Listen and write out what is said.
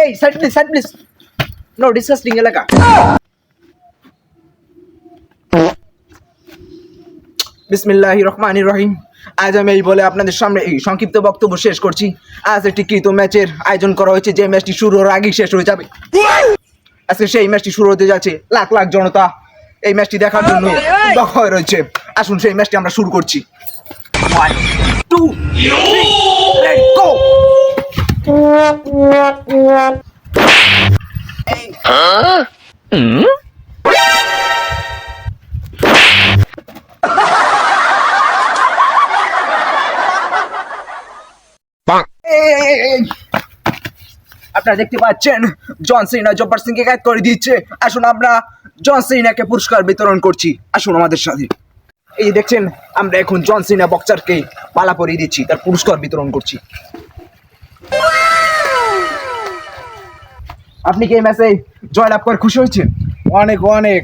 এই side please no disgusting এলাকা। বিসমিল্লাহির রহমানির রহিম। আজ আমি এই বলে আপনাদের সামনে এই সংক্ষিপ্ত বক্তব্য শেষ করছি। আজ একটি কৃত ম্যাচের আয়োজন করা হয়েছে, যে ম্যাচটি শুরু হওয়ার আগেই শেষ হয়ে যাবে। আজকে সেই ম্যাচটি শুরু হতে যাচ্ছে, লাখ লাখ জনতা এই ম্যাচটি দেখার জন্য দখল হয়ে রয়েছে। আসুন সেই ম্যাচটি আমরা শুরু করছি। 1 2 3 লেটস গো। আপনারা দেখতে পাচ্ছেন জন সিনা জব্বার সিংকে গায়েব করে দিচ্ছে। আসুন আমরা জন সিনাকে পুরস্কার বিতরণ করছি, আসুন আমাদের সাথে। এই দেখছেন আমরা এখন জন সিনা বক্সারকে মালা পরিয়ে দিচ্ছি, তার পুরস্কার বিতরণ করছি। আপনি কি এই ম্যাচে জয়লাভ করে খুশি হয়েছেন? অনেক অনেক